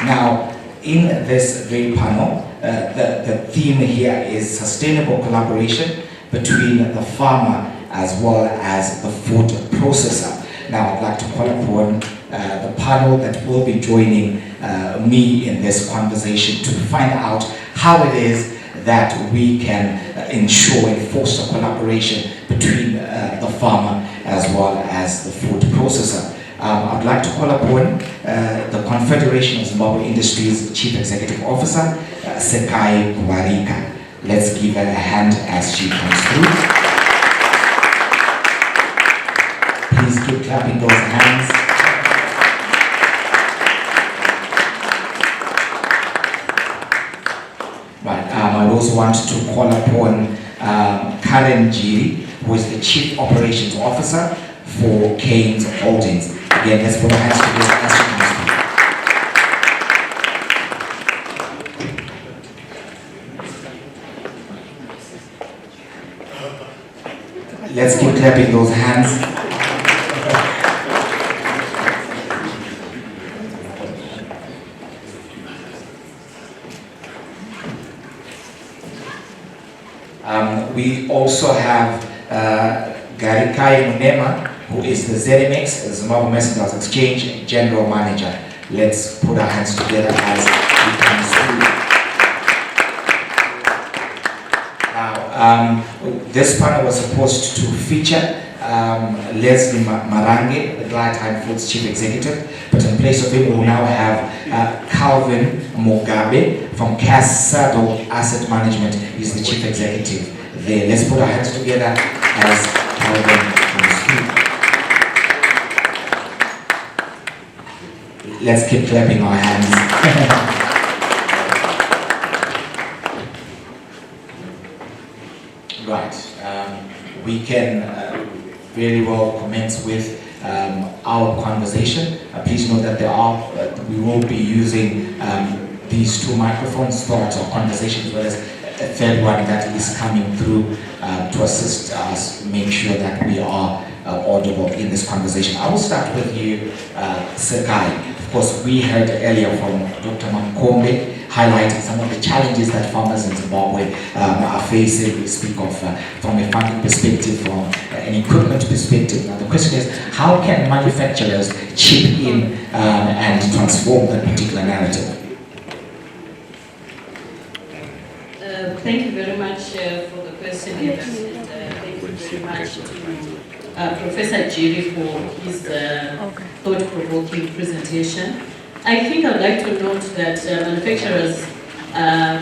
Now, in this very panel, the theme here is sustainable collaboration between the farmer as well as the food processor. Now, I'd like to call upon the panel that will be joining me in this conversation to find out how it is that we can ensure and foster collaboration between the farmer as well as the food processor. I'd like to call upon the Confederation of Zimbabwe Industries Chief Executive Officer, Sekai Kubarika. Let's give her a hand as she comes through. Please keep clapping those hands. Right, I also want to call upon Karen Jiri, who is the Chief Operations Officer for Keynes Holdings. Again, let's put our hands together as she comes through. Let's keep clapping those hands. We also have Garikai Munema, who is the ZMX, the Zimbabwe Mercantile Exchange General Manager. Let's put our hands together as we come through. Now, this panel was supposed to feature Leslie Marange, the Glytime Foods Chief Executive, but in place of him we will now have Calvin Mugabe from Casado Asset Management. He's the Chief Executive there. Let's put our hands together as Calvin comes through. Let's keep clapping our hands. Right, we can very well commence with our conversation. Please note that we will be using these two microphones throughout our conversation, as well as a third one that is coming through to assist us make sure that we are audible in this conversation. I will start with you, Sekai. Of course, we heard earlier from Dr. Mankombe highlighting some of the challenges that farmers in Zimbabwe are facing. We speak of from a funding perspective, from an equipment perspective. Now the question is, how can manufacturers chip in and transform that particular narrative? Thank you very much for the question, and thank you very much to Professor Jiri for his thought-provoking presentation. I think I'd like to note that manufacturers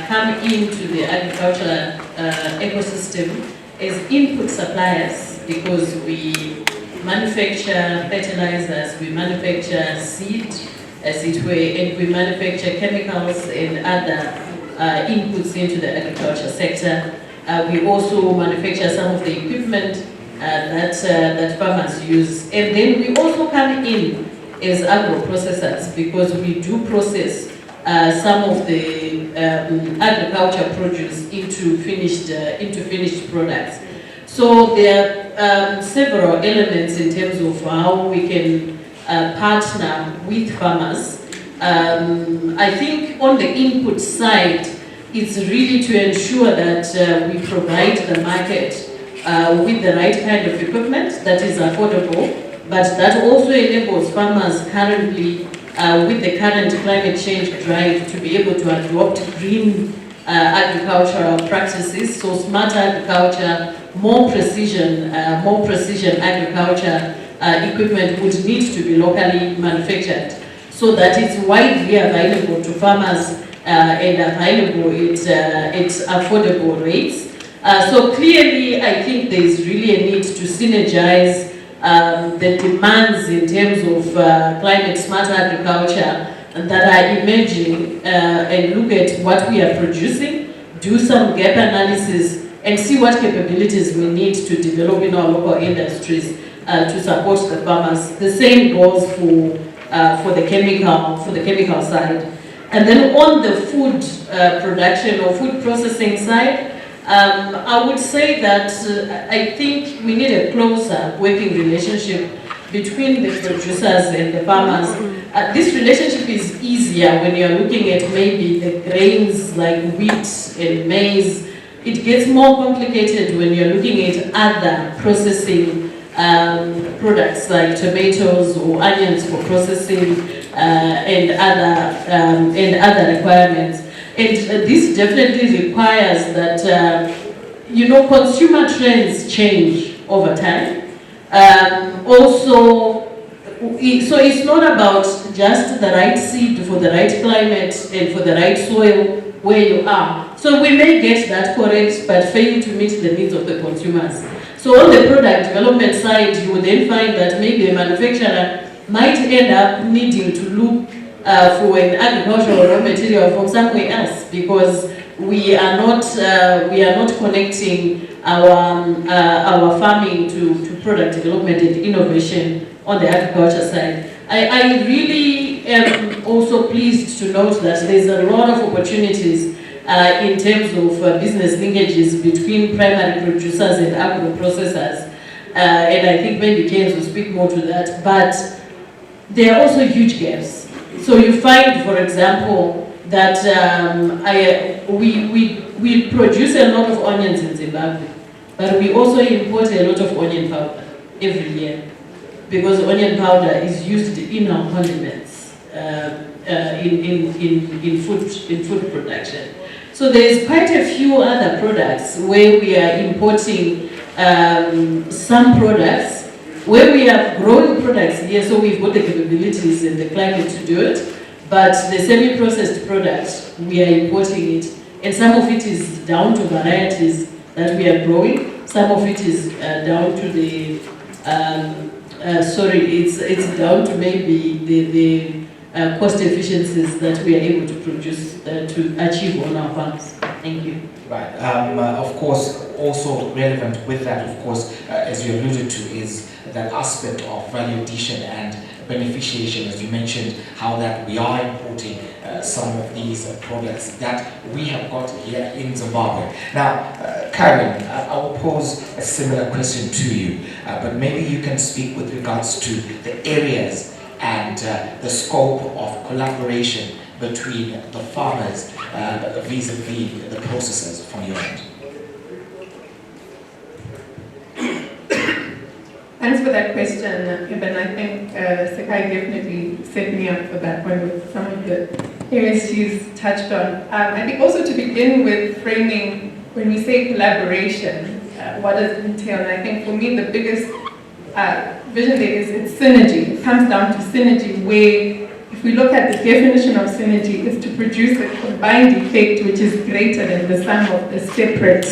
come into the agricultural ecosystem as input suppliers, because we manufacture fertilizers, we manufacture seed, as it were, and we manufacture chemicals and other inputs into the agriculture sector. We also manufacture some of the equipment that farmers use, and then we also come in as agro-processors, because we do process some of the agriculture produce into finished products. So there are several elements in terms of how we can partner with farmers. I think on the input side, it's really to ensure that we provide the market with the right kind of equipment that is affordable, but that also enables farmers currently, with the current climate change drive, to be able to adopt green agricultural practices. So smart agriculture, more precision agriculture equipment would need to be locally manufactured, so that it's widely available to farmers and available at affordable rates. So clearly, I think there is really a need to synergize the demands in terms of climate smart agriculture that are emerging and look at what we are producing, do some gap analysis, and see what capabilities we need to develop in our local industries to support the farmers. The same goes for the chemical side. And then on the food production or food processing side, I would say that I think we need a closer working relationship between the producers and the farmers. This relationship is easier when you're looking at maybe the grains like wheat and maize. It gets more complicated when you're looking at other processing products like tomatoes or onions for processing and other requirements. And this definitely requires that consumer trends change over time. So it's not about just the right seed for the right climate and for the right soil where you are. So we may get that correct, but fail to meet the needs of the consumers. So on the product development side, you would then find that maybe a manufacturer might end up needing to look for an agricultural raw material from somewhere else, because we are not connecting our farming to product development and innovation on the agriculture side. I really am also pleased to note that there's a lot of opportunities in terms of business linkages between primary producers and agro processors, and I think maybe James will speak more to that, but there are also huge gaps. So you find, for example, that we produce a lot of onions in Zimbabwe, but we also import a lot of onion powder every year, because onion powder is used in our condiments in food production. So there's quite a few other products where we are importing some products, where we are growing products here, so we've got the capabilities and the climate to do it, but the semi-processed products, we are importing it, and some of it is down to varieties that we are growing, some of it is down to the, it's down to maybe the cost efficiencies that we are able to produce, to achieve on our farms. Thank you. Right. Of course, also relevant with that, of course, as you alluded to, is that aspect of value addition and beneficiation, as you mentioned, how that we are importing some of these products that we have got here in Zimbabwe. Now, Karen, I will pose a similar question to you, but maybe you can speak with regards to the areas and the scope of collaboration between the farmers vis-a-vis the processors from your end. Thanks for that question, Eben. I think Sakai definitely set me up for that one with some of the areas she's touched on. I think also to begin with framing, when we say collaboration, what does it entail? And I think for me the biggest vision there is it's synergy. It comes down to synergy, where if we look at the definition of synergy, it's to produce a combined effect which is greater than the sum of the separate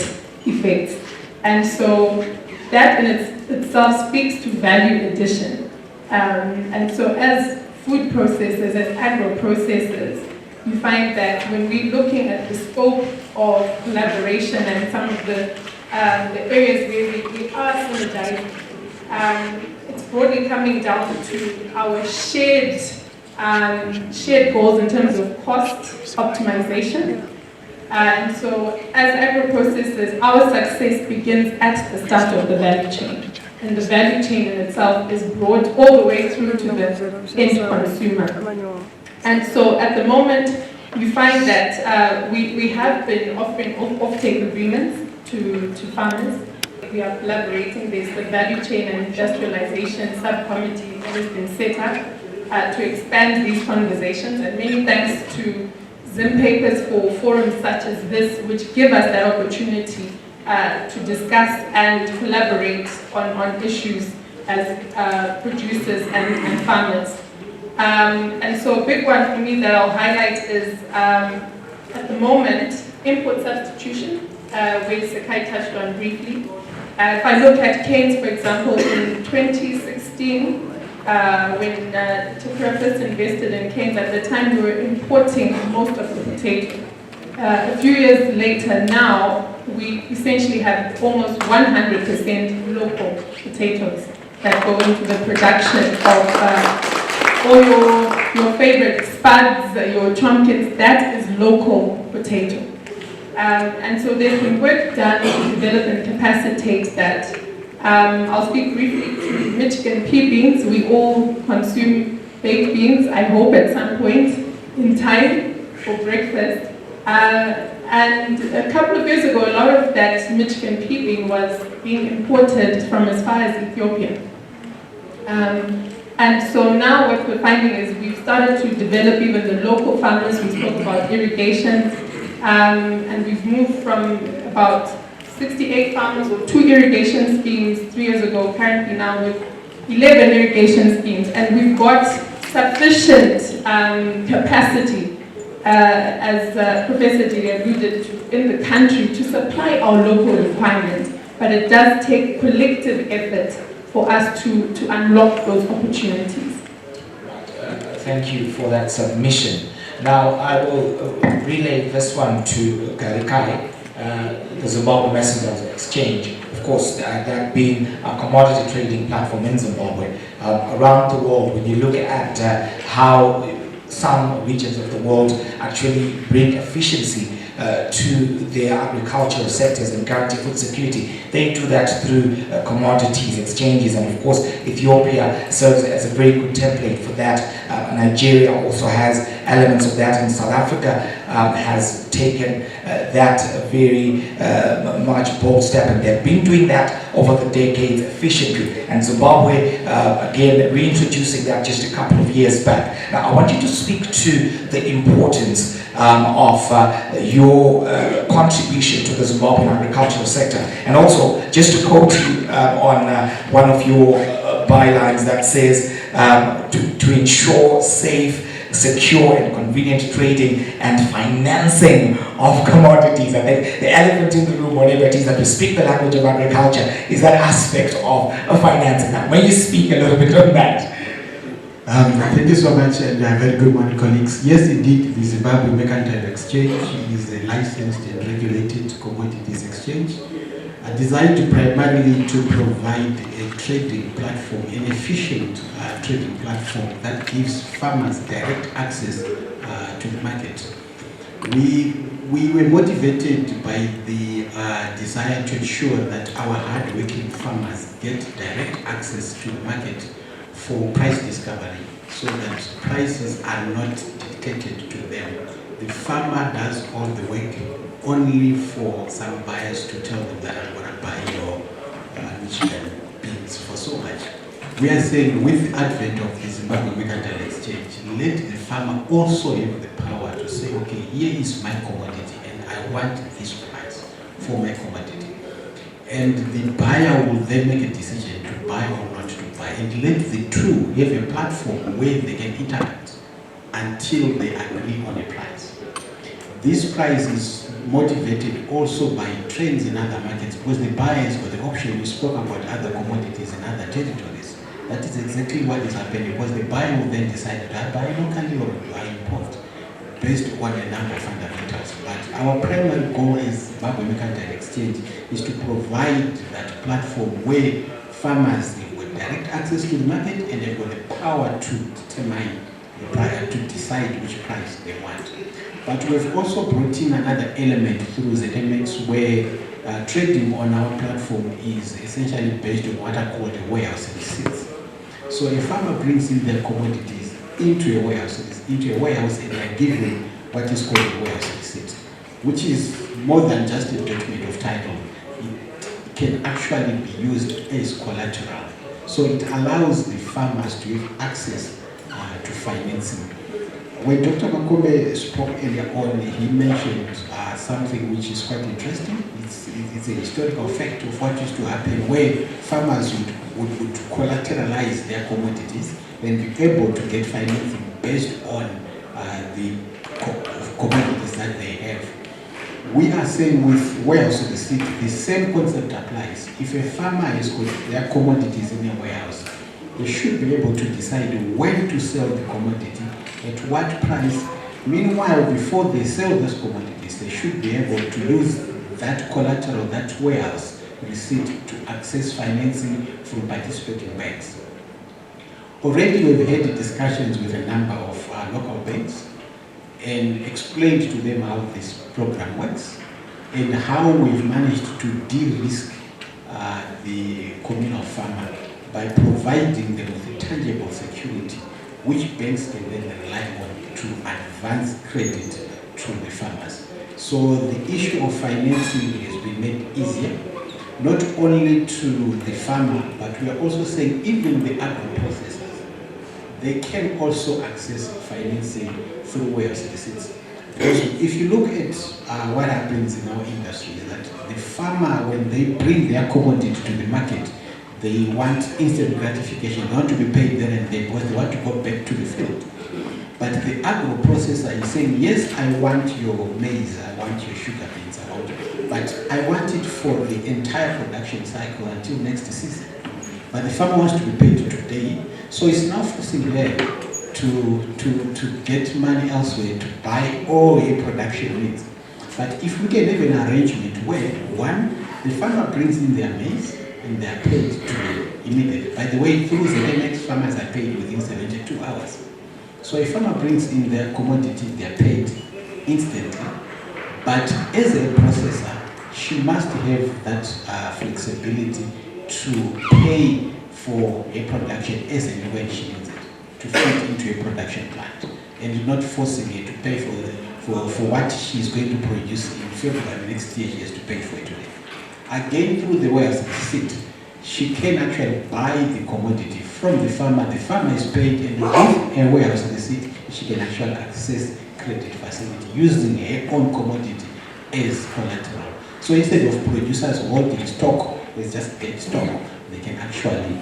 effects. And so that in itself speaks to value addition. And so as food processors, as agro processors, you find that when we're looking at the scope of collaboration and some of the areas where we are synergizing, it's broadly coming down to our shared goals in terms of cost optimization. And so as agro-processors, our success begins at the start of the value chain. And the value chain in itself is brought all the way through to the end consumer. And so at the moment, you find that we have been offering off-take agreements to farmers. We are collaborating. There's the value chain and industrialization subcommittee that has been set up to expand these conversations. And many thanks to Zim Papers for forums such as this, which give us that opportunity to discuss and collaborate on issues as producers and farmers. And so a big one for me that I'll highlight is, at the moment, import substitution, which Sakai touched on briefly. If I look at canes, for example, in 2016, when Tukura first invested in canes, at the time we were importing most of the potato. A few years later now, we essentially have almost 100% local potatoes that go into the production of all your favorite spuds, your chompkins. That is local potato. And so there's been work done to develop and capacitate that I'll speak briefly to Michigan pea beans. We all consume baked beans, I hope at some point in time for breakfast. And a couple of years ago, a lot of that Michigan pea bean was being imported from as far as Ethiopia. And so now what we're finding is we've started to develop even the local farmers. We spoke about irrigation, and we've moved from about 68 farmers with 2 irrigation schemes 3 years ago, currently now with 11 irrigation schemes. And we've got sufficient capacity, as Professor Jiri alluded to, in the country to supply our local requirements. But it does take collective effort for us to unlock those opportunities. Thank you for that submission. Now I will relay this one to Karikai, the Zimbabwe Messengers Exchange. Of course, that being a commodity trading platform in Zimbabwe. Around the world, when you look at how some regions of the world actually bring efficiency to their agricultural sectors and guarantee food security. They do that through commodities exchanges, and of course Ethiopia serves as a very good template for that. Nigeria also has elements of that, and South Africa has taken that very much bold step, and they've been doing that over the decades efficiently. And Zimbabwe, again, reintroducing that just a couple of years back. Now I want you to speak to the importance of your contribution to the Zimbabwean agricultural sector, and also just to quote you on one of your bylines that says to ensure safe, secure and convenient trading and financing of commodities. I think the elephant in the room, whatever it is, that we speak the language of agriculture, is that aspect of financing. Now, when you speak a little bit on that. Thank you so much, and very good morning, colleagues. Yes, indeed, the Zimbabwe Mercantile Exchange is a licensed and regulated commodities exchange, designed primarily to provide a trading platform, an efficient trading platform that gives farmers direct access to the market. We were motivated by the desire to ensure that our hard-working farmers get direct access to the market for price discovery, so that prices are not dictated to them. The farmer does all the work, only for some buyers to tell them that I'm going to buy your Michigan beans for so much. We are saying, with the advent of the Zimbabwe Mercantile Exchange, let the farmer also have the power to say, okay, here is my commodity and I want this price for my commodity. And the buyer will then make a decision to buy or not to buy, and let the two have a platform where they can interact until they agree on a price. This price is motivated also by trends in other markets, because the buyers got the option. We spoke about other commodities in other territories. That is exactly what is happening, because the buyer will then decide, do I buy locally or do I import, based on a number of fundamentals. But our primary goal as Zimbabwe Mercantile Exchange is to provide that platform where farmers have got direct access to the market and they've got the power to determine the price, to decide which price they want. But we've also brought in another element through ZMX, where trading on our platform is essentially based on what are called a warehouse receipts. So a farmer brings in their commodities into a warehouse, and they are given what is called a warehouse receipt, which is more than just a document of title. It can actually be used as collateral. So it allows the farmers to have access to financing. When Dr. Makombe spoke earlier on, he mentioned something which is quite interesting. It's a historical fact of what used to happen, where farmers would collateralize their commodities and be able to get financing based on the commodities that they have. We are saying with warehouse receipt, the same concept applies. If a farmer has got their commodities in a warehouse, they should be able to decide when to sell the commodity, at what price. Meanwhile, before they sell those commodities, they should be able to use that collateral, that warehouse receipt, to access financing from participating banks. Already we've had discussions with a number of local banks and explained to them how this program works and how we've managed to de-risk the communal farmer by providing them with a tangible security which banks can then rely on to advance credit to the farmers. So the issue of financing has been made easier, not only to the farmer, but we are also saying even the agro-processors, they can also access financing through warehouse receipts. Because if you look at what happens in our industry, is that the farmer, when they bring their commodity to the market, they want instant gratification. They want to be paid there and then because they want to go back to the field. But the agro-processor is saying, yes, I want your maize, I want your sugar beans, but I want it for the entire production cycle until next season. But the farmer wants to be paid today, so it's now forcing her to get money elsewhere to buy all her production needs. But if we can have an arrangement where, one, the farmer brings in their maize and they are paid to immediately. By the way, through ZMX, farmers are paid within 72 hours. So a farmer brings in their commodity, they are paid instantly. But as a processor, she must have that flexibility to pay for a production as and when she needs it, to fit into a production plant, and not forcing her to pay for what she's going to produce in February next year. She has to pay for it today. Again, through the warehouse receipt, she can actually buy the commodity from the farmer. The farmer is paid, and with a warehouse receipt, she can actually access credit facility using her own commodity as collateral. So instead of producers holding stock, they just get stock, they can actually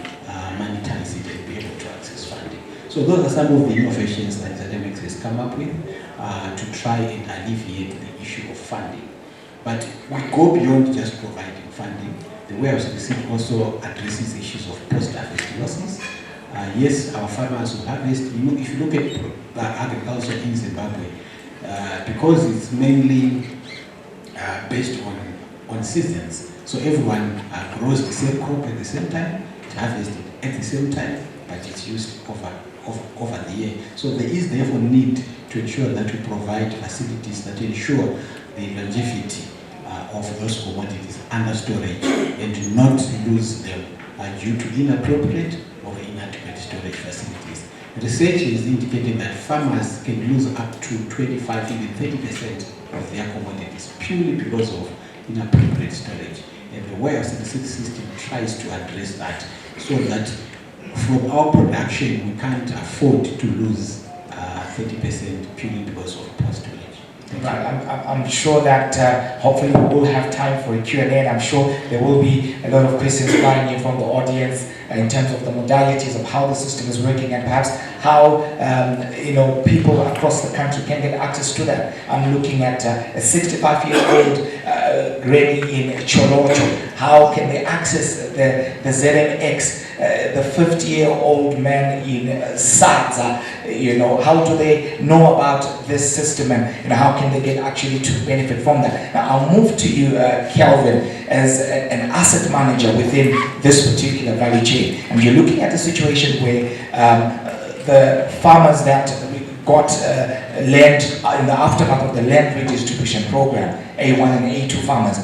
monetize it and be able to access funding. So those are some of the innovations that ZMX has come up with to try and alleviate the issue of funding. But we go beyond just providing funding. The warehouse receipt also addresses issues of post-harvest losses. Yes, our farmers will harvest. If you look at agriculture in Zimbabwe, because it's mainly based on seasons, so everyone grows the same crop at the same time, it's harvested at the same time, but it's used over the year. So there is therefore need to ensure that we provide facilities that ensure the longevity of those commodities under storage and do not lose them due to inappropriate or inadequate storage facilities. Research is indicating that farmers can lose up to 25, even 30% of their commodities purely because of inappropriate storage. And the warehouse receipt system tries to address that so that from our production we can't afford to lose 30% purely because of poor storage. Right, I'm sure that hopefully we will have time for a Q&A, and I'm sure there will be a lot of questions flying in from the audience in terms of the modalities of how the system is working and perhaps how people across the country can get access to that. I'm looking at a 65-year-old granny in Cholocho. How can they access the ZMX? The 50-year-old man in Sadza, how do they know about this system, and how can they get actually to benefit from that? Now I'll move to you, Kelvin, as an asset manager within this particular value chain, and you're looking at a situation where the farmers that got land in the aftermath of the land redistribution program, A1 and A2 farmers,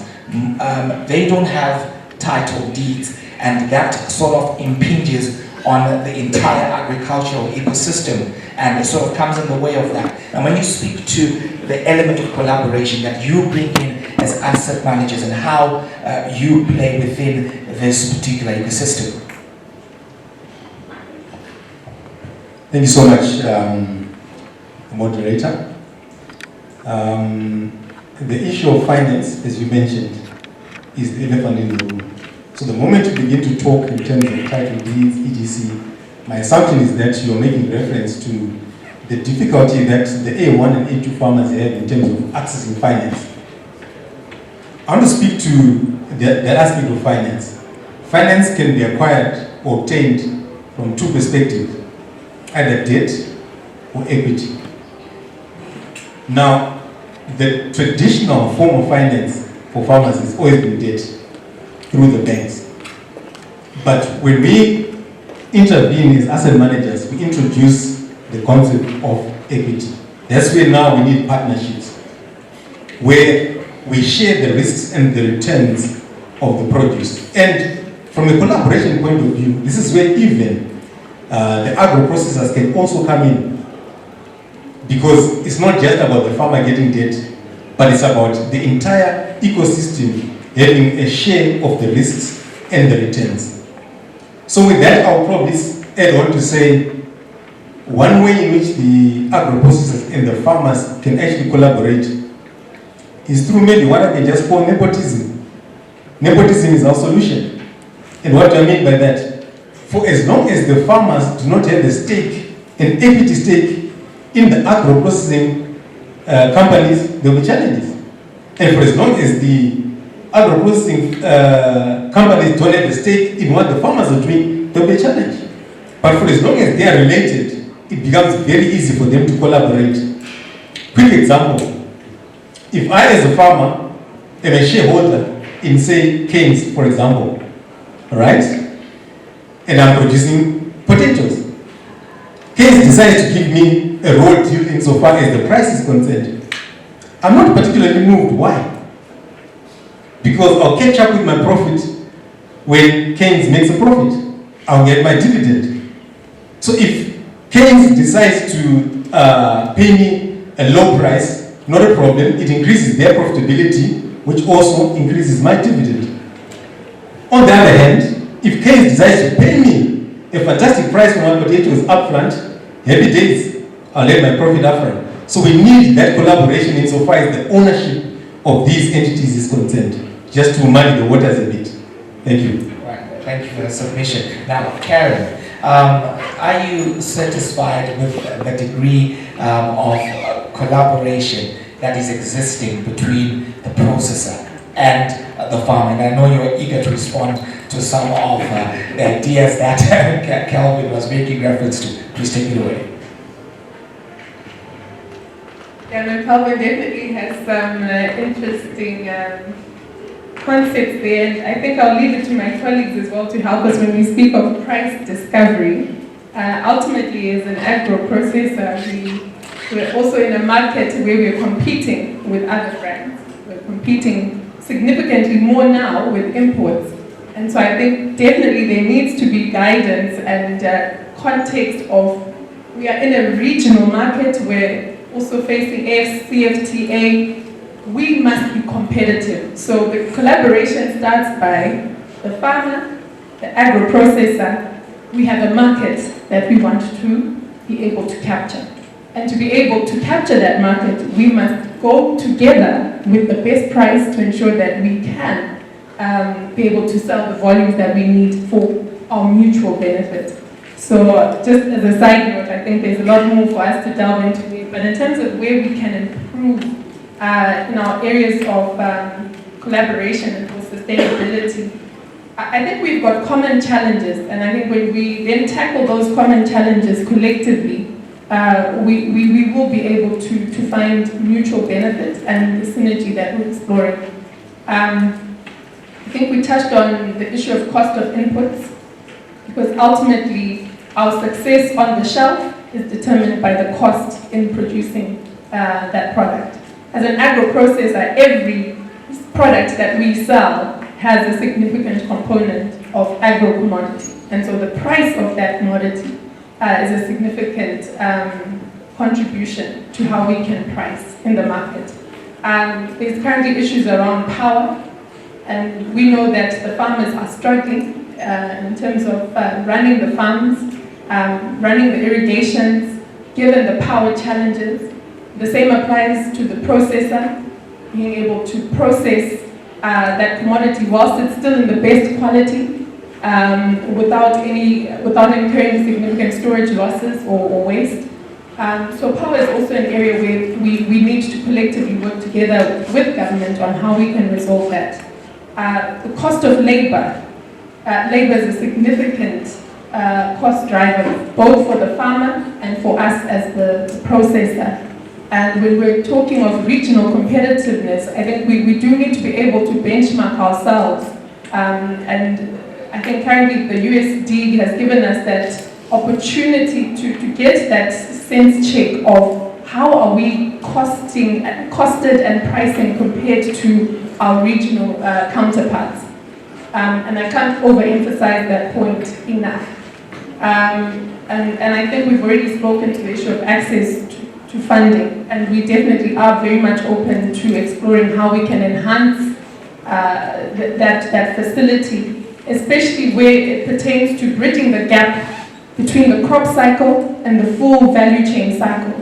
they don't have title deeds, and that sort of impinges on the entire agricultural ecosystem and sort of comes in the way of that. And when you speak to the element of collaboration that you bring in as asset managers and how you play within this particular ecosystem. Thank you so much, moderator. The issue of finance, as you mentioned, is the elephant in the room. So the moment you begin to talk in terms of title deeds, etc., my assumption is that you're making reference to the difficulty that the A1 and A2 farmers have in terms of accessing finance. I want to speak to that aspect of finance. Finance can be acquired or obtained from two perspectives, either debt or equity. Now, the traditional form of finance for farmers has always been debt through the banks. But when we intervene as asset managers, we introduce the concept of equity. That's where now we need partnerships, where we share the risks and the returns of the produce. And From a collaboration point of view, this is where even the agro-processors can also come in. Because it's not just about the farmer getting debt, but it's about the entire ecosystem having a share of the risks and the returns. So with that, I'll probably add on to say, one way in which the agro-processors and the farmers can actually collaborate is through maybe what I can just call nepotism. Nepotism is our solution. And what do I mean by that? For as long as the farmers do not have a stake, an equity stake in the agro-processing companies, there will be challenges. And for as long as the agro-processing companies don't have a stake in what the farmers are doing, there will be a challenge. But for as long as they are related, it becomes very easy for them to collaborate. Quick example, if I as a farmer am a shareholder in, say, canes, for example, right, and I'm producing potatoes, Canes decides to give me a raw deal insofar as the price is concerned, I'm not particularly moved. Why? Because I'll catch up with my profit when Canes makes a profit. I'll get my dividend. So if Canes decides to pay me a low price, not a problem, it increases their profitability, which also increases my dividend. On the other hand, if Canes decides to pay me a fantastic price for my potatoes upfront, happy days, I'll let my profit upfront. So we need that collaboration insofar as the ownership of these entities is concerned, just to muddy the waters a bit. Thank you. Right. Thank you for the submission. Now, Karen, are you satisfied with the degree of collaboration that is existing between the processor and the farmer? And I know you're eager to respond to some of the ideas that Kelvin was making reference to. Please take it away. Yeah, no, Kelvin definitely has some interesting concepts there, and I think I'll leave it to my colleagues as well to help us when we speak of price discovery. Ultimately, as an agro-processor, we're also in a market where we're competing with other brands. We're competing significantly more now with imports. And so I think definitely there needs to be guidance and context of, we are in a regional market where also facing AFCFTA, we must be competitive. So the collaboration starts by the farmer, the agro-processor. We have a market that we want to be able to capture. And to be able to capture that market, we must go together with the best price to ensure that we can be able to sell the volumes that we need for our mutual benefit. So just as a side note, I think there's a lot more for us to delve into it, but in terms of where we can improve in our areas of collaboration and for sustainability, I think we've got common challenges, and I think when we then tackle those common challenges collectively, we will be able to find mutual benefits and the synergy that we're exploring. I think we touched on the issue of cost of inputs, because ultimately our success on the shelf is determined by the cost in producing that product. As an agro-processor, every product that we sell has a significant component of agro-commodity. And so the price of that commodity is a significant contribution to how we can price in the market. There's currently issues around power, and we know that the farmers are struggling in terms of running the farms, running the irrigations, given the power challenges. The same applies to the processor, being able to process that commodity whilst it's still in the best quality, without incurring significant storage losses or waste. So power is also an area where we need to collectively work together with government on how we can resolve that. The cost of labor. Labor is a significant cost driver, both for the farmer and for us as the processor. And when we're talking of regional competitiveness, I think we do need to be able to benchmark ourselves. And I think currently the USD has given us that opportunity to get that sense check of how are we costed and pricing compared to our regional counterparts. And I can't overemphasize that point enough. And I think we've already spoken to the issue of access to funding, and we definitely are very much open to exploring how we can enhance that facility, especially where it pertains to bridging the gap between the crop cycle and the full value chain cycle.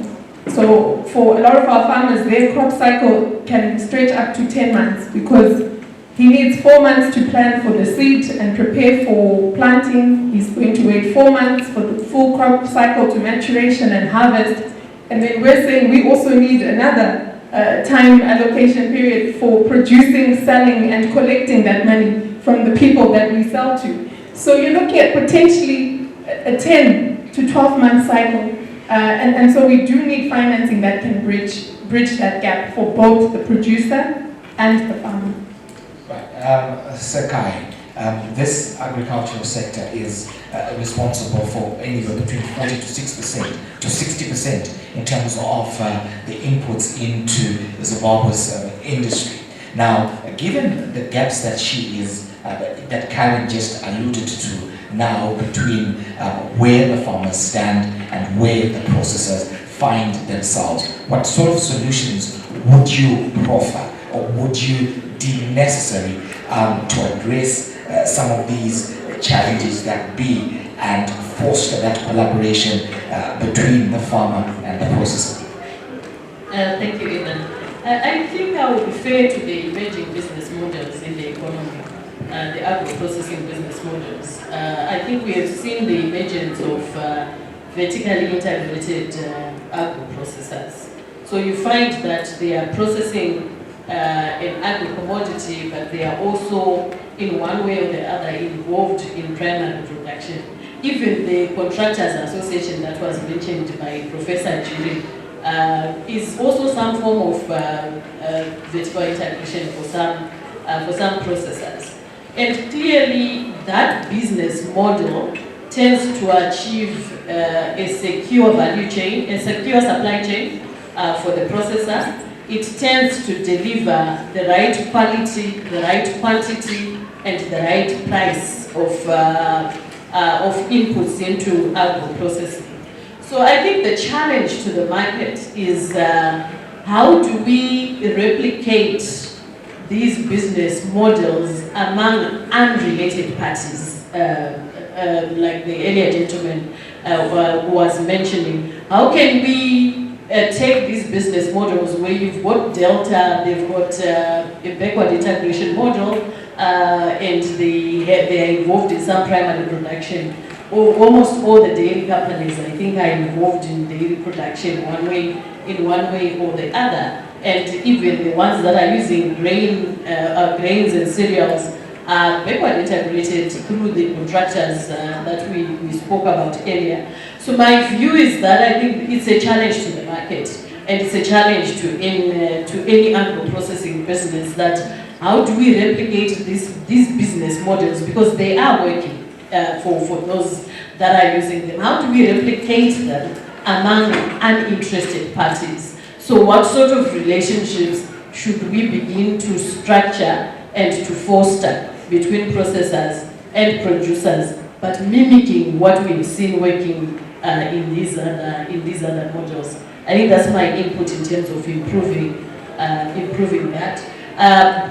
So for a lot of our farmers, their crop cycle can stretch up to 10 months because he needs 4 months to plan for the seed and prepare for planting. He's going to wait 4 months for the full crop cycle to maturation and harvest. And then we're saying we also need another time allocation period for producing, selling, and collecting that money from the people that we sell to. So you're looking at potentially a 10 to 12 month cycle. And so we do need financing that can bridge that gap for both the producer and the farmer. Right. Sir Kai, this agricultural sector is responsible for anywhere between 40 to 6% to 60% in terms of the inputs into Zimbabwe's industry. Now, given the gaps that that Karen just alluded to now between where the farmers stand and where the processors find themselves, what sort of solutions would you proffer or would you deem necessary to address some of these challenges that be and foster that collaboration between the farmer and the processor? Thank you, Evan. I think I would be fair to the emerging business models in the economy, the agro-processing business models. I think we have seen the emergence of vertically integrated agro-processors. So you find that they are processing an agro-commodity, but they are also, in one way or the other, involved in primary production. Even the Contractors Association that was mentioned by Professor Jiri is also some form of vertical integration for some processors. And clearly, that business model tends to achieve a secure value chain, a secure supply chain for the processor. It tends to deliver the right quality, the right quantity, and the right price of inputs into agro-processing. So I think the challenge to the market is how do we replicate these business models among unrelated parties, like the earlier gentleman who was mentioning. How can we take these business models where you've got Delta, they've got a backward integration model, and they are involved in some primary production. Almost all the dairy companies, I think, are involved in dairy production in one way or the other. And even the ones that are using grains and cereals are backward integrated through the contractors that we spoke about earlier. So my view is that I think it's a challenge to the market, and it's a challenge to any agro-processing business, that how do we replicate these business models, because they are working for those that are using them. How do we replicate them among uninterested parties? So what sort of relationships should we begin to structure and to foster between processors and producers, but mimicking what we've seen working in these other models? I think that's my input in terms of improving that.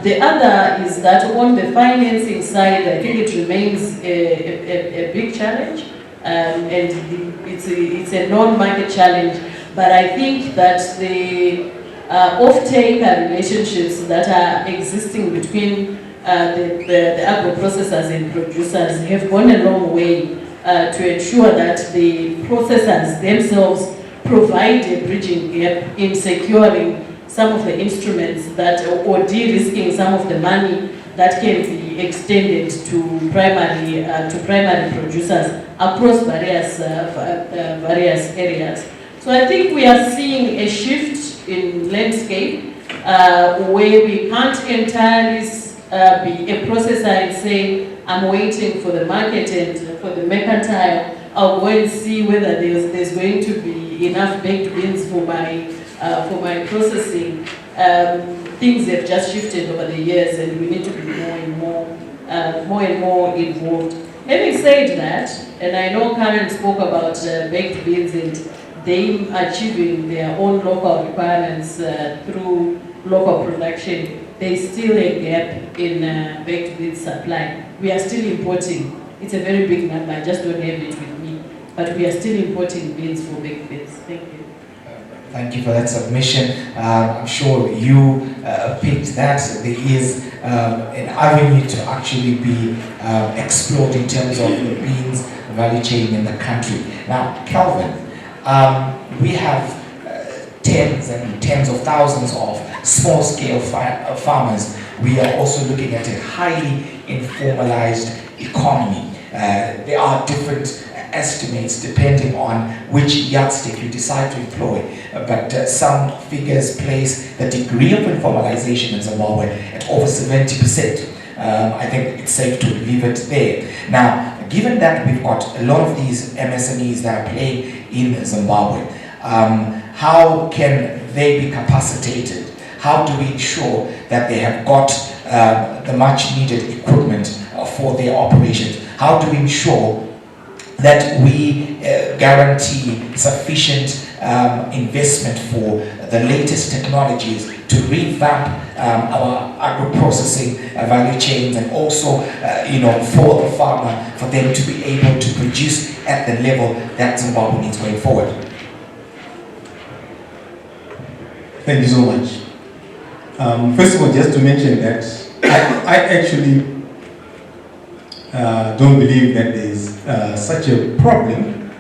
The other is that on the financing side, I think it remains a big challenge, and it's a non-market challenge. But I think that the off-taker relationships that are existing between the agro-processors and producers have gone a long way to ensure that the processors themselves provide a bridging gap in securing some of the instruments that, or de-risking some of the money that can be extended to primary producers across various areas. So I think we are seeing a shift in landscape where we can't entirely be a processor and say, I'm waiting for the market and for the mercantile. I'll go and see whether there's going to be enough baked beans for my processing. Things have just shifted over the years, and we need to be more and more more and more involved. Having said that, and I know Karen spoke about baked beans and they achieving their own local requirements through local production, there is still a gap in baked beans supply. We are still importing. It's a very big number, I just don't have it with me. But we are still importing beans for baked beans. Thank you. Thank you for that submission. I'm sure you picked that. There is an avenue to actually be explored in terms of the beans value chain in the country. Now, Calvin, we have tens and tens of thousands of small-scale farmers. We are also looking at a highly informalized economy. There are different estimates depending on which yardstick you decide to employ, but some figures place the degree of informalization in Zimbabwe at over 70%. I think it's safe to leave it there. Now, given that we've got a lot of these MSMEs that are playing in Zimbabwe, how can they be capacitated? How do we ensure that they have got the much needed equipment for their operations? How do we ensure that we guarantee sufficient investment for the latest technologies to revamp our agro-processing value chains, and also for the farmer, for them to be able to produce at the level that Zimbabwe needs going forward? Thank you so much. First of all, just to mention that I actually don't believe that there is such a problem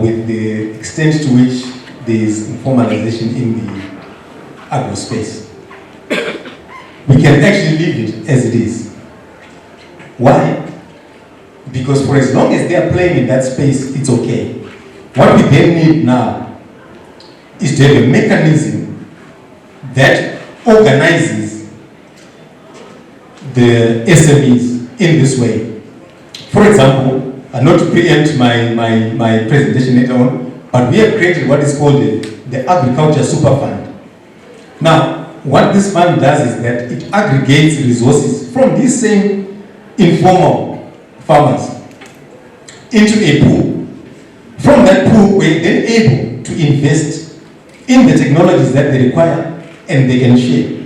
with the extent to which there is informalization in the agro space. We can actually leave it as it is. Why? Because for as long as they are playing in that space, it's okay. What we then need now is to have a mechanism that organizes the SMEs in this way. For example, not to preempt my presentation later on, but we have created what is called the Agriculture Super Fund. Now, what this fund does is that it aggregates resources from these same informal farmers into a pool. From that pool, we're then able to invest in the technologies that they require and they can share.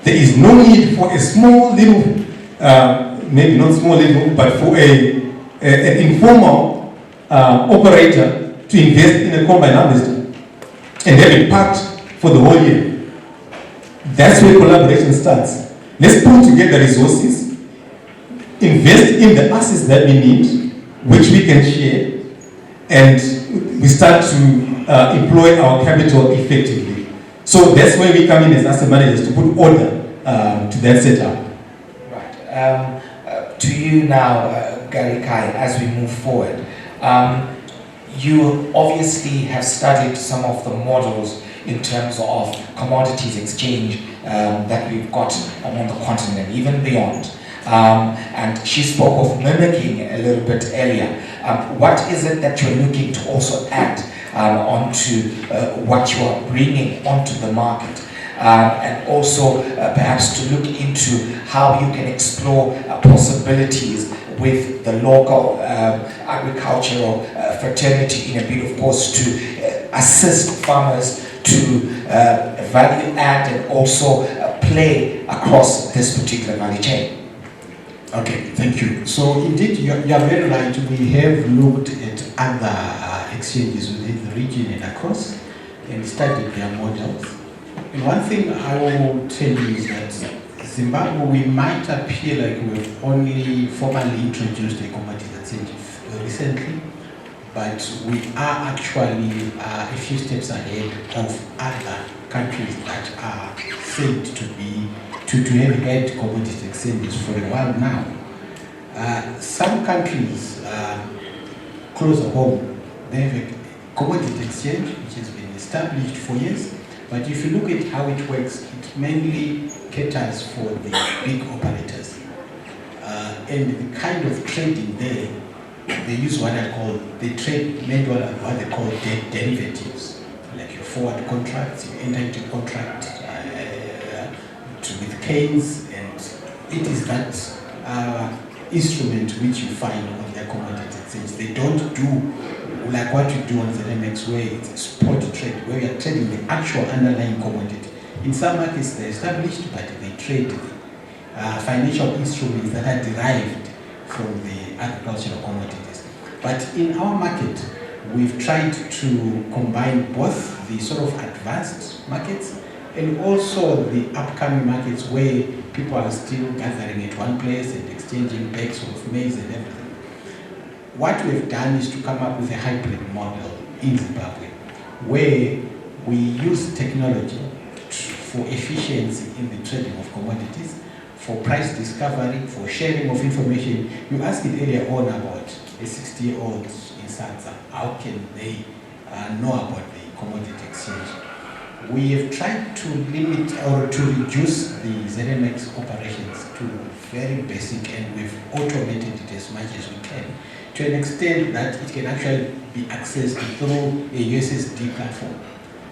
There is no need for a small little, maybe not small little, but for an informal operator to invest in a combine harvester and have it packed for the whole year. That's where collaboration starts. Let's pull together resources, invest in the assets that we need, which we can share, and we start to employ our capital effectively. So that's where we come in as asset managers to put order to that setup. Right. To you now, Gary Kai, as we move forward. You obviously have studied some of the models in terms of commodities exchange that we've got on the continent, even beyond. And she spoke of mimicking a little bit earlier. What is it that you're looking to also add onto what you are bringing onto the market? And also perhaps to look into how you can explore possibilities with the local agricultural fraternity in a bid, of course, to assist farmers to value add and also play across this particular value chain. Okay, thank you. So indeed, you are very right. We have looked at other exchanges within the region and across and studied their models. And one thing I will tell you is that Zimbabwe, we might appear like we've only formally introduced a commodity exchange recently, but we are actually a few steps ahead of other countries that are said to have had commodity exchanges for a while now. Some countries closer home, they have a commodity exchange which has been established for years. But if you look at how it works, it mainly caters for the big operators. And the kind of trading there, they use what I call, they trade mainly what they call derivatives, like your forward contracts, you enter into contract with canes, and it is that instrument which you find on their commodity exchange. They don't do like what you do on the MX, where it's a spot trade, where you are trading the actual underlying commodity. In some markets they're established, but they trade financial instruments that are derived from the agricultural commodities. But in our market, we've tried to combine both the sort of advanced markets and also the upcoming markets where people are still gathering at one place and exchanging bags of maize and everything. What we've done is to come up with a hybrid model in Zimbabwe, where we use technology for efficiency in the trading of commodities, for price discovery, for sharing of information. You asked it earlier on about a 60-year-old in Sansa. How can they know about the commodity exchange? We have tried to limit or to reduce the ZMX operations to very basic, and we've automated it as much as we can, to an extent that it can actually be accessed through a USSD platform.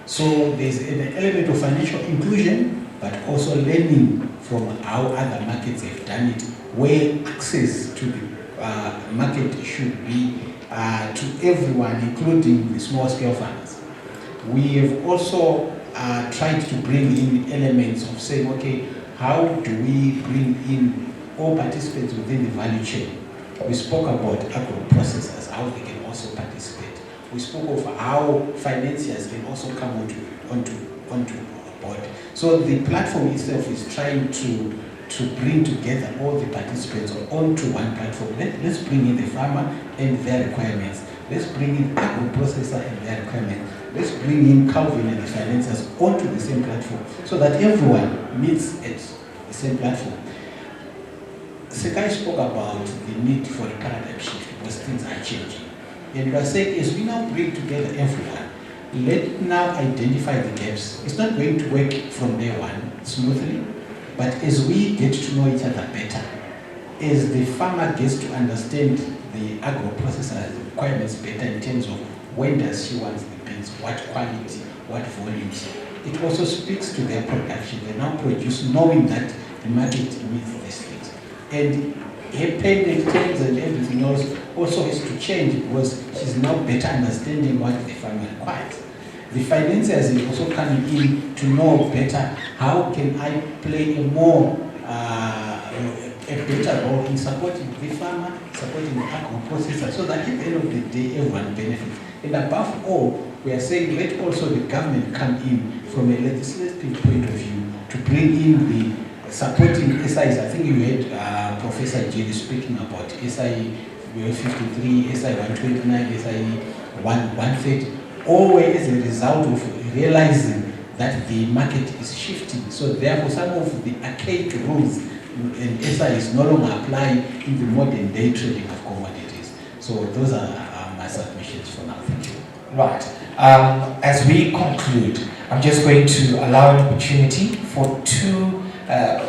So there's an element of financial inclusion, but also learning from how other markets have done it, where access to the market should be to everyone, including the small-scale farmers. We have also tried to bring in elements of saying, okay, how do we bring in all participants within the value chain? We spoke about agro-processors, how they can also participate. We spoke of how financiers can also come onto board. So the platform itself is trying to bring together all the participants onto one platform. Let's bring in the farmer and their requirements. Let's bring in agro-processor and their requirements. Let's bring in Calvin and the financiers onto the same platform so that everyone meets at the same platform. Sekai spoke about the need for a paradigm shift because things are changing. And we are saying, as we now bring together everyone, let now identify the gaps. It's not going to work from day one smoothly, but as we get to know each other better, as the farmer gets to understand the agro-processor requirements better in terms of when does she want the beans, what quality, what volumes, it also speaks to their production. They now produce knowing that the market needs these things. And her payment terms and everything else also has to change because she's now better understanding what the farmer requires. The financiers are also coming in to know better how can I play a more a better role in supporting the farmer, supporting the agro-processor, so that at the end of the day everyone benefits. And above all, we are saying let also the government come in from a legislative point of view to bring in the supporting SIs. I think you heard Professor Jerry speaking about SI 53, SI 129, SI 130, always as a result of realizing that the market is shifting. So therefore some of the archaic rules and SIs no longer apply in the modern day trading of commodities. So those are my submissions for now. Thank you. Right. As we conclude, I'm just going to allow an opportunity for two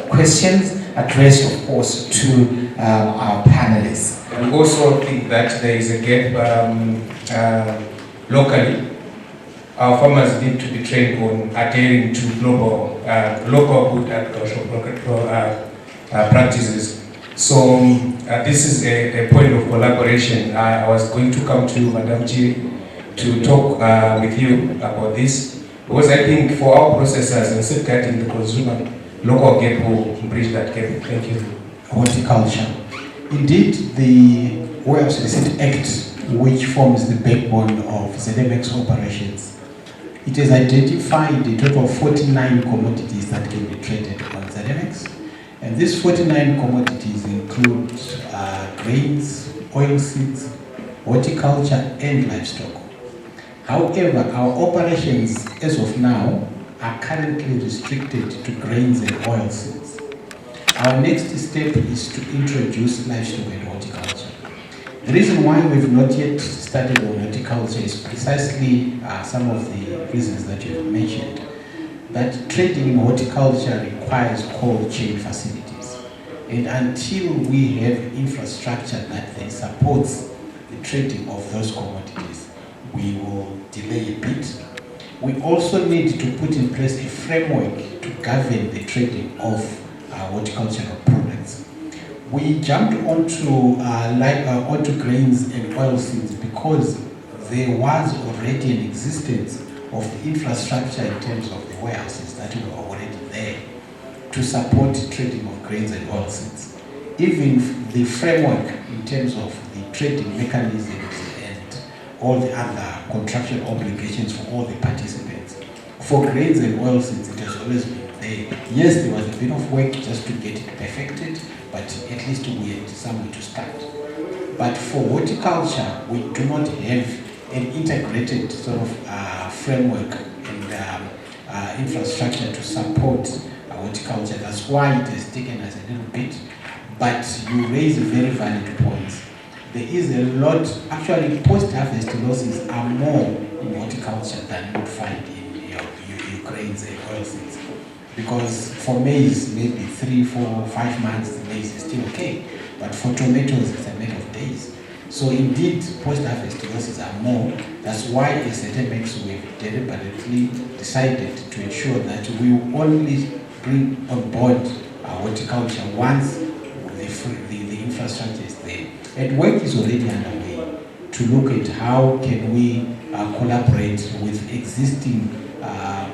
questions addressed, of course, to our panelists. I also think that there is a gap locally. Our farmers need to be trained on adhering to global good agricultural practices. So this is a point of collaboration. I was going to come to Madam G to talk with you about this, because I think for our processors and safeguarding the consumer, local gap will bridge that gap. Thank you. Horticulture. Indeed, the Way Solicit Act, which forms the backbone of ZMX operations, it has identified a total of 49 commodities that can be traded on ZMX. And these 49 commodities include grains, oilseeds, horticulture, and livestock. However, our operations as of now are currently restricted to grains and oilseeds. Our next step is to introduce livestock and horticulture. The reason why we've not yet started on horticulture is precisely some of the reasons that you've mentioned. That trading in horticulture requires cold chain facilities. And until we have infrastructure that then supports the trading of those commodities, we will delay a bit. We also need to put in place a framework to govern the trading of horticultural products. We jumped onto grains and oilseeds because there was already an existence of the infrastructure in terms of the warehouses that were already there to support trading of grains and oilseeds. Even the framework in terms of the trading mechanisms and all the other contractual obligations for all the participants. For grains and oilseeds, it has always been there. Yes, there was a bit of work just to get it perfected, but at least we had somewhere to start. But for horticulture, we do not have an integrated sort of framework and infrastructure to support horticulture. That's why it has taken us a little bit. But you raise very valid points. There is a lot, actually post-harvest losses are more in horticulture than you would find in your grains and oilseeds. Because for maize, maybe 3, 4, 5 months, the maize is still okay. But for tomatoes, it's a matter of days. So indeed, post-harvest losses are more. That's why as ZMX we have deliberately decided to ensure that we will only bring on board horticulture once the infrastructure is there. And work is already underway to look at how can we collaborate with existing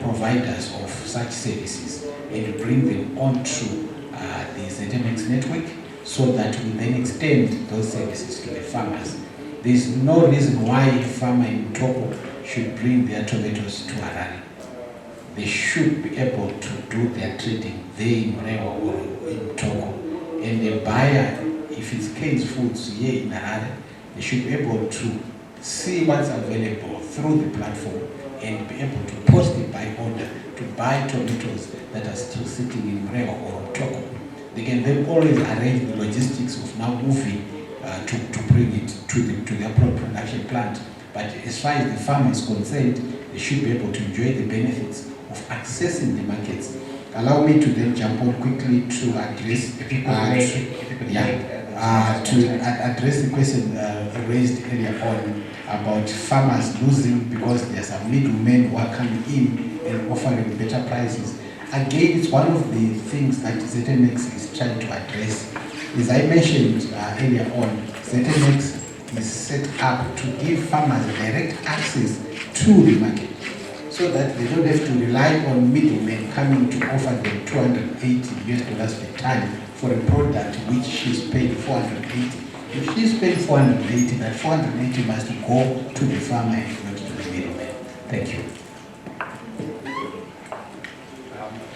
providers of such services and bring them onto the ZMX network so that we then extend those services to the farmers. There's no reason why a farmer in Toko should bring their tomatoes to Harare. They should be able to do their trading there in Rewa or in Toko. And the buyer, if it's Kane's Foods here in Harare, they should be able to see what's available through the platform and be able to post the buy order to buy tomatoes that are still sitting in Rewa or on Toko. They can then always arrange the logistics of now moving to bring it to their production plant. But as far as the farmer is concerned, they should be able to enjoy the benefits of accessing the markets. Allow me to then jump on quickly to address address the question raised earlier on about farmers losing because there are some middlemen who are coming in and offering better prices. Again, it's one of the things that ZMX is trying to address. As I mentioned earlier on, ZMX is set up to give farmers direct access to the market so that they don't have to rely on middlemen coming to offer them $280 per ton for a product which she's paying 480. If she's paying 480, that 480 must go to the farmer and not to the middleman. Thank you.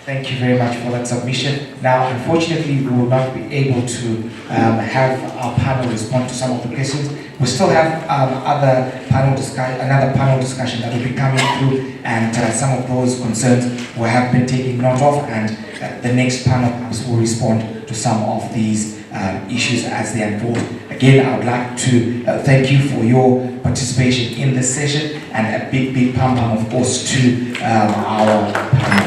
Thank you very much for that submission. Now, unfortunately, we will not be able to have our panel respond to some of the questions. We still have another panel discussion that will be coming through, and some of those concerns we have been taking note of, and the next panel will respond to some of these issues as they unfold. Again, I would like to thank you for your participation in this session, and a big pam of course to our panel.